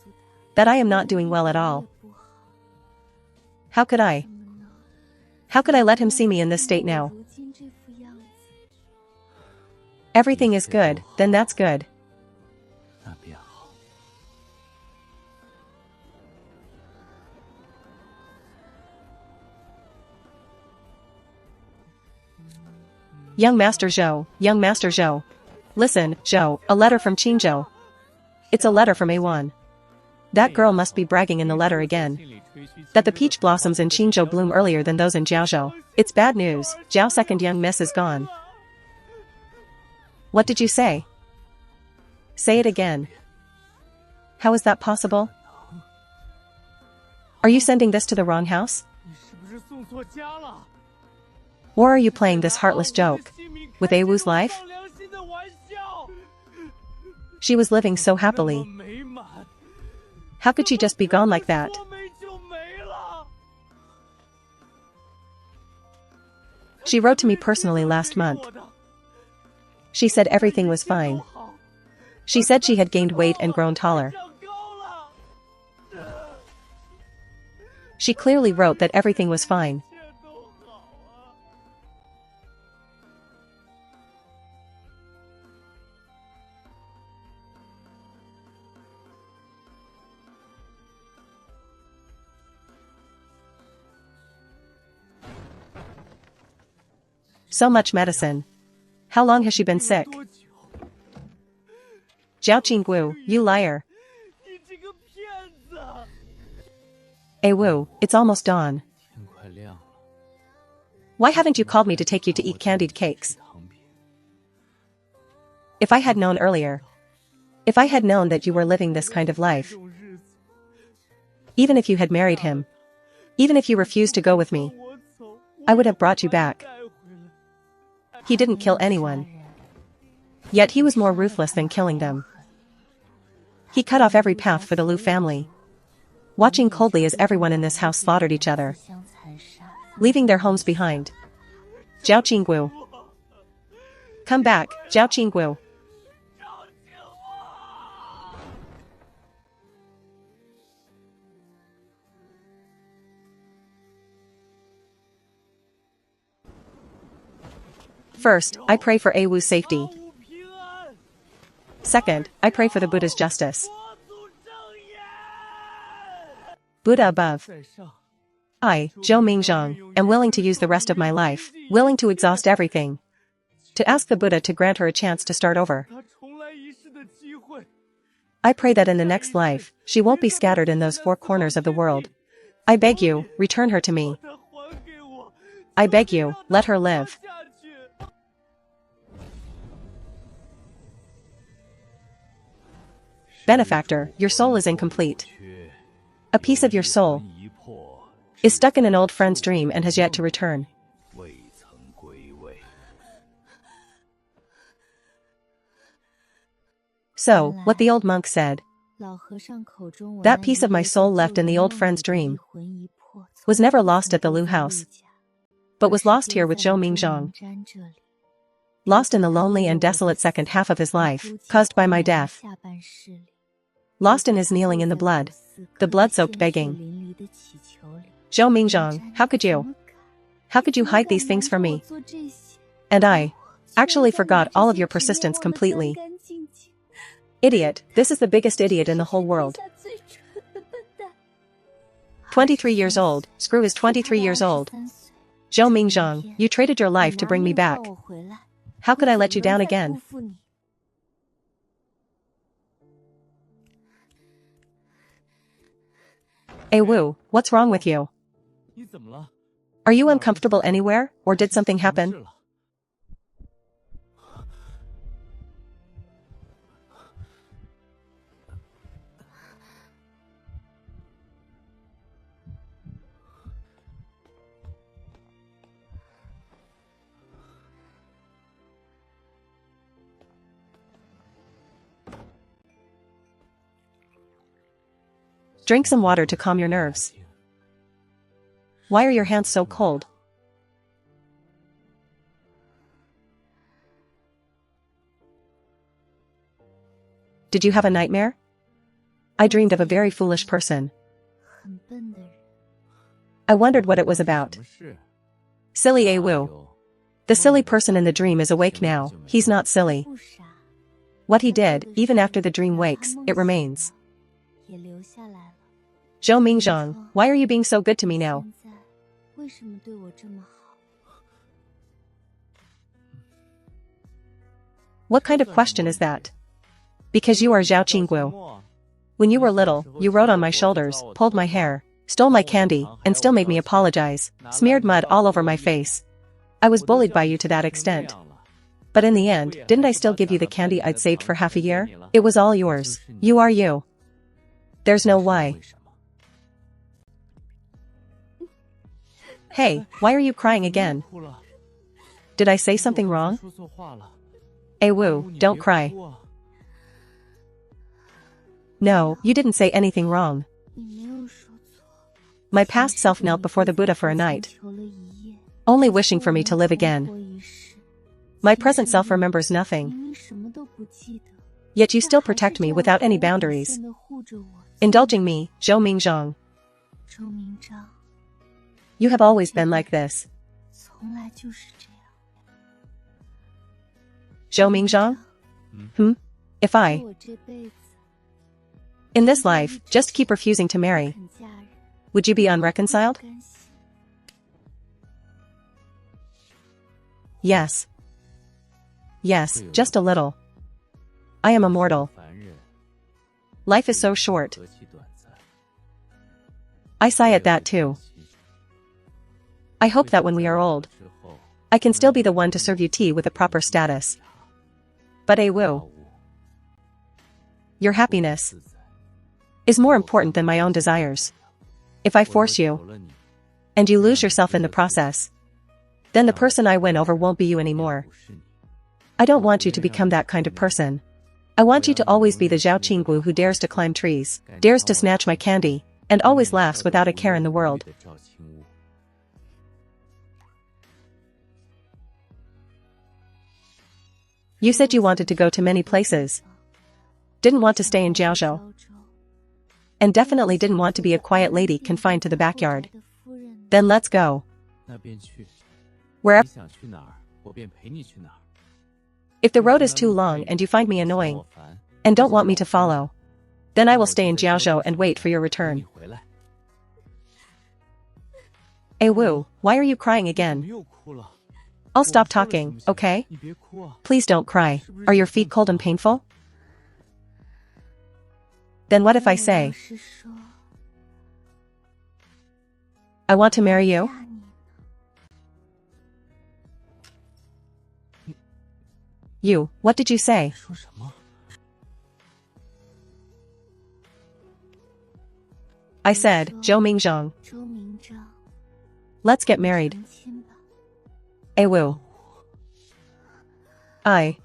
that I am not doing well at all. How could I? How could I let him see me in this state now? Everything is good, then that's good. Young Master Zhou. Listen, Zhou, a letter from Qingzhou. It's a letter from A1. That girl must be bragging in the letter again. That the peach blossoms in Qingzhou bloom earlier than those in Jiaozhou. It's bad news, Zhao second young miss is gone. What did you say? Say it again. How is that possible? Are you sending this to the wrong house? Or are you playing this heartless joke? With Awu's life? She was living so happily. How could she just be gone like that? She wrote to me personally last month. She said everything was fine. She said she had gained weight and grown taller. She clearly wrote that everything was fine. So much medicine. How long has she been sick? Zhao Qingwu, you liar. Wu, it's almost dawn. Why haven't you called me to take you to eat candied cakes? If I had known earlier. If I had known that you were living this kind of life. Even if you had married him. Even if you refused to go with me. I would have brought you back. He didn't kill anyone. Yet he was more ruthless than killing them. He cut off every path for the Lu family. Watching coldly as everyone in this house slaughtered each other. Leaving their homes behind. Zhao Qingwu. Come back, Zhao Qingwu. First, I pray for Awu's safety. Second, I pray for the Buddha's justice. Buddha above. I, Zhou Mingzhang, am willing to use the rest of my life, willing to exhaust everything. To ask the Buddha to grant her a chance to start over. I pray that in the next life, she won't be scattered in those four corners of the world. I beg you, return her to me. I beg you, let her live. Benefactor, your soul is incomplete. A piece of your soul is stuck in an old friend's dream and has yet to return. So, what the old monk said, that piece of my soul left in the old friend's dream, was never lost at the Lu house, but was lost here with Zhou Mingzhang. Lost in the lonely and desolate second half of his life, caused by my death. Lost in his kneeling in the blood-soaked begging. Zhou Mingzhang, how could you? How could you hide these things from me? And I actually forgot all of your persistence completely. Idiot, this is the biggest idiot in the whole world. 23 years old, Screw is 23 years old. Zhou Mingzhang, you traded your life to bring me back. How could I let you down again? Wu, what's wrong with you? Are you uncomfortable anywhere, or did something happen? Drink some water to calm your nerves. Why are your hands so cold? Did you have a nightmare? I dreamed of a very foolish person. I wondered what it was about. Silly Awu. The silly person in the dream is awake now, he's not silly. What he did, even after the dream wakes, it remains. Zhou Mingzhang, why are you being so good to me now? What kind of question is that? Because you are Zhao Qinggu. When you were little, you rode on my shoulders, pulled my hair, stole my candy, and still made me apologize, smeared mud all over my face. I was bullied by you to that extent. But in the end, didn't I still give you the candy I'd saved for half a year? It was all yours. You are you. There's no why. Hey, why are you crying again? Did I say something wrong? Awu, don't cry. No, you didn't say anything wrong. My past self knelt before the Buddha for a night, only wishing for me to live again. My present self remembers nothing. Yet you still protect me without any boundaries. Indulging me, Zhou Mingzhang. You have always been like this. Zhou Mingzhang? If I, in this life, just keep refusing to marry, would you be unreconciled? Yes. Yes, just a little. I am immortal. Life is so short. I sigh at that too. I hope that when we are old, I can still be the one to serve you tea with a proper status. But Awu, your happiness is more important than my own desires. If I force you, and you lose yourself in the process, then the person I win over won't be you anymore. I don't want you to become that kind of person. I want you to always be the Zhao Qinggu who dares to climb trees, dares to snatch my candy, and always laughs without a care in the world. You said you wanted to go to many places. Didn't want to stay in Jiaozhou. And definitely didn't want to be a quiet lady confined to the backyard. Then let's go. Wherever. If the road is too long and you find me annoying, and don't want me to follow, then I will stay in Jiaozhou and wait for your return. Awu, why are you crying again? I'll stop talking, okay? Please don't cry. Are your feet cold and painful? Then what if I say, I want to marry you? You, what did you say? I said, Zhou Mingzhang. Let's get married. Awu. I.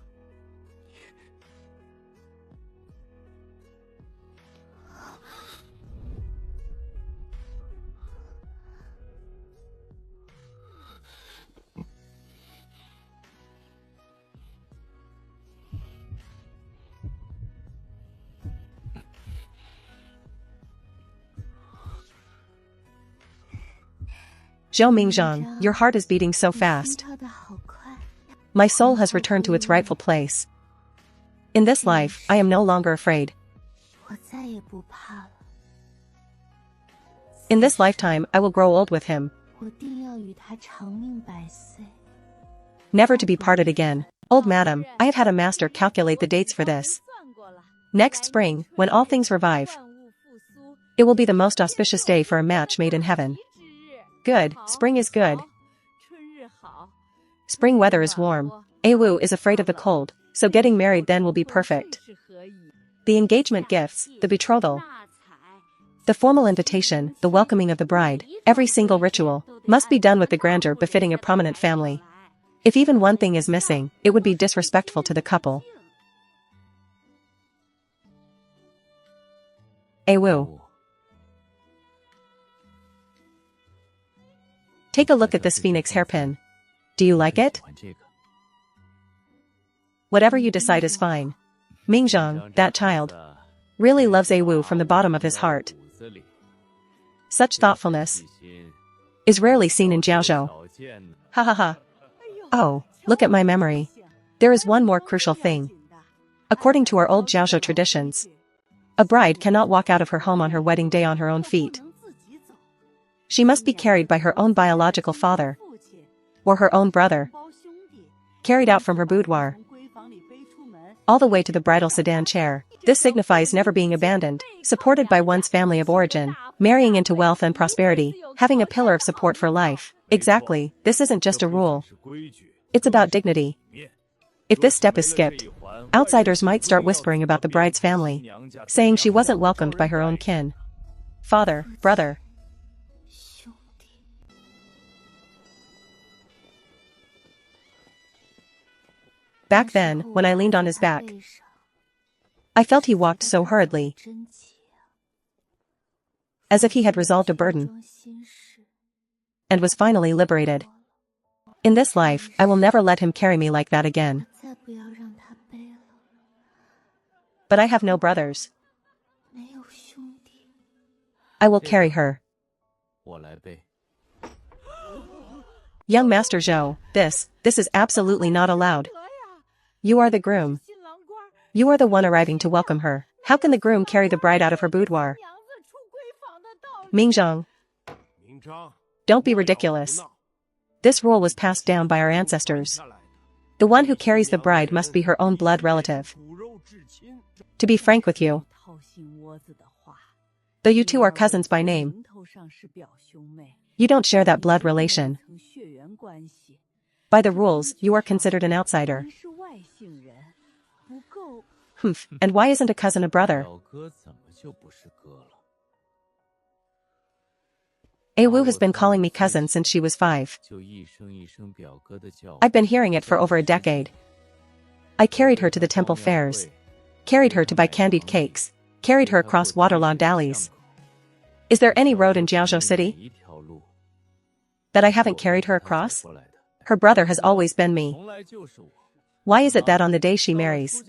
Zhou Mingzhang, your heart is beating so fast. My soul has returned to its rightful place. In this life, I am no longer afraid. In this lifetime, I will grow old with him, never to be parted again. Old madam, I have had a master calculate the dates for this. Next spring, when all things revive, it will be the most auspicious day for a match made in heaven. Good, spring is good. Spring weather is warm. Awu is afraid of the cold, so getting married then will be perfect. The engagement gifts, the betrothal, the formal invitation, the welcoming of the bride, every single ritual, must be done with the grandeur befitting a prominent family. If even one thing is missing, it would be disrespectful to the couple. Awu. Take a look at this phoenix hairpin. Do you like it? Whatever you decide is fine. Mingzhang, that child, really loves Awu from the bottom of his heart. Such thoughtfulness is rarely seen in Jiaozhou. Ha ha ha. Oh, look at my memory. There is one more crucial thing. According to our old Jiaozhou traditions, a bride cannot walk out of her home on her wedding day on her own feet. She must be carried by her own biological father, or her own brother, carried out from her boudoir, all the way to the bridal sedan chair. This signifies never being abandoned, supported by one's family of origin, marrying into wealth and prosperity, having a pillar of support for life. Exactly, this isn't just a rule. It's about dignity. If this step is skipped, outsiders might start whispering about the bride's family, saying she wasn't welcomed by her own kin. Father, brother. Back then, when I leaned on his back, I felt he walked so hurriedly, as if he had resolved a burden, and was finally liberated. In this life, I will never let him carry me like that again. But I have no brothers. I will carry her. Young Master Zhou, this is absolutely not allowed. You are the groom. You are the one arriving to welcome her. How can the groom carry the bride out of her boudoir? Mingzhang. Don't be ridiculous. This rule was passed down by our ancestors. The one who carries the bride must be her own blood relative. To be frank with you, though you two are cousins by name, you don't share that blood relation. By the rules, you are considered an outsider. And why isn't a cousin a brother? Awu has been calling me cousin since she was 5. I've been hearing it for over a decade. I carried her to the temple fairs, carried her to buy candied cakes, carried her across waterlogged alleys. Is there any road in Jiaozhou City that I haven't carried her across? Her brother has always been me. Why is it that on the day she marries,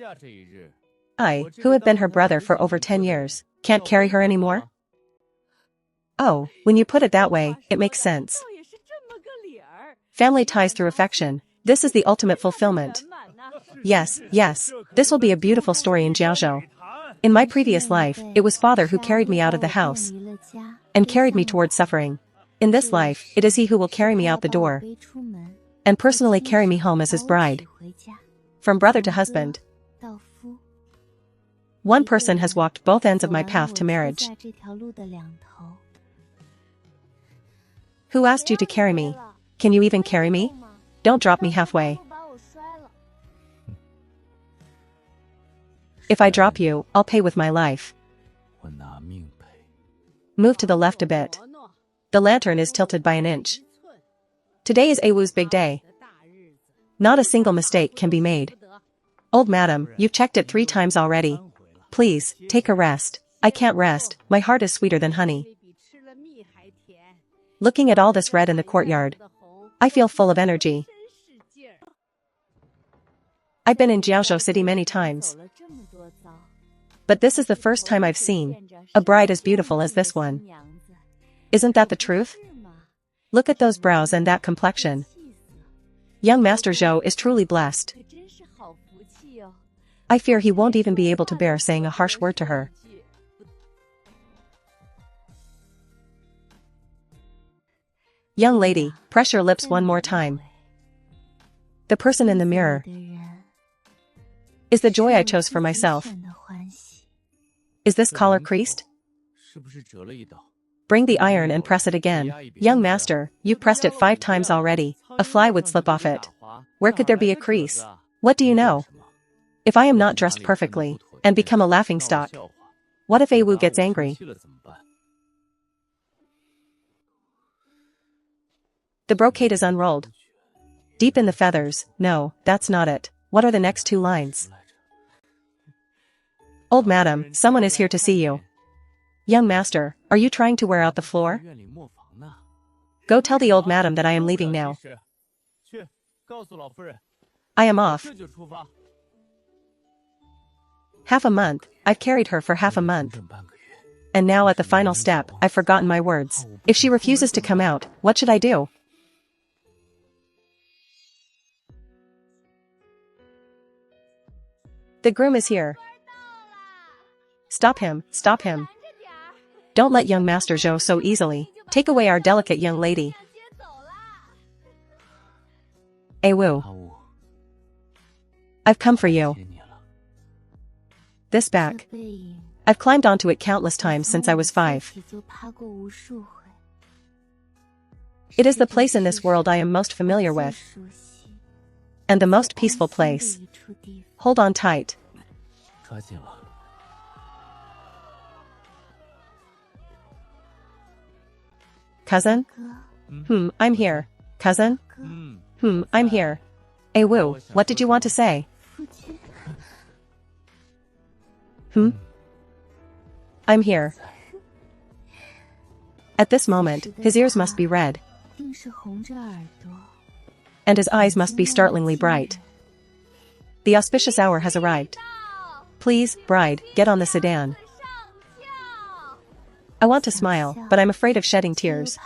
I, who have been her brother for over 10 years, can't carry her anymore? Oh, when you put it that way, it makes sense. Family ties through affection. This is the ultimate fulfillment. Yes, this will be a beautiful story in Jiaozhou. In my previous life, it was father who carried me out of the house and carried me towards suffering. In this life, it is he who will carry me out the door and personally carry me home as his bride. From brother to husband. One person has walked both ends of my path to marriage. Who asked you to carry me? Can you even carry me? Don't drop me halfway. If I drop you, I'll pay with my life. Move to the left a bit. The lantern is tilted by an inch. Today is Awu's big day. Not a single mistake can be made. Old madam, you've checked it 3 times already. Please, take a rest. I can't rest, my heart is sweeter than honey. Looking at all this red in the courtyard, I feel full of energy. I've been in Jiaozhou City many times, but this is the first time I've seen a bride as beautiful as this one. Isn't that the truth? Look at those brows and that complexion. Young Master Zhou is truly blessed. I fear he won't even be able to bear saying a harsh word to her. Young lady, press your lips one more time. The person in the mirror is the joy I chose for myself. Is this collar creased? Bring the iron and press it again. Young master, you've pressed it 5 times already. A fly would slip off it. Where could there be a crease? What do you know? If I am not dressed perfectly, and become a laughingstock, what if Awu gets angry? The brocade is unrolled. Deep in the feathers. No, that's not it. What are the next 2 lines? Old madam, someone is here to see you. Young master, are you trying to wear out the floor? Go tell the old madam that I am leaving now. I am off. Half a month, I've carried her for half a month. And now at the final step, I've forgotten my words. If she refuses to come out, what should I do? The groom is here. Stop him, stop him. Don't let young Master Zhou so easily. Take away our delicate young lady. Wu. I've come for you. This back. I've climbed onto it countless times since I was 5. It is the place in this world I am most familiar with. And the most peaceful place. Hold on tight. Cousin? I'm here. Cousin? I'm here. Wu, what did you want to say? I'm here. At this moment, his ears must be red. And his eyes must be startlingly bright. The auspicious hour has arrived. Please, bride, get on the sedan. I want to smile, but I'm afraid of shedding tears.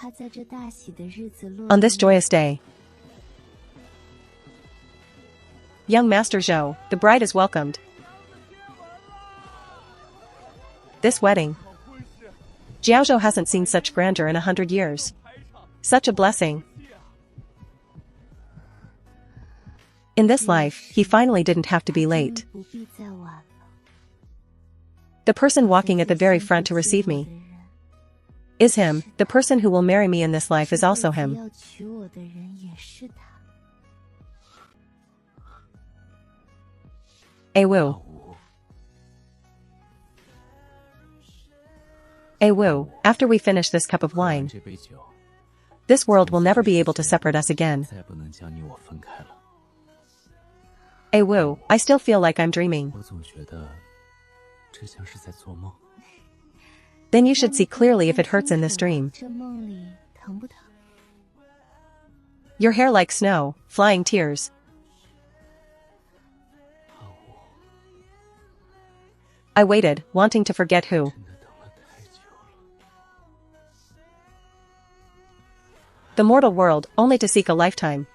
On this joyous day. Young Master Zhou, the bride is welcomed. This wedding. Jiaozhou hasn't seen such grandeur in 100 years. Such a blessing. In this life, he finally didn't have to be late. The person walking at the very front to receive me is him. The person who will marry me in this life is also him. Wu. Wu, after we finish this cup of wine, this world will never be able to separate us again. Wu, I still feel like I'm dreaming. Then you should see clearly if it hurts in this dream. Your hair like snow, flying tears. I waited, wanting to forget who. The mortal world, only to seek a lifetime.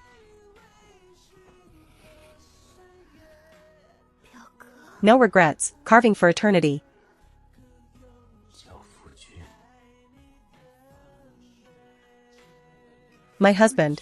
No regrets, carving for eternity. My husband.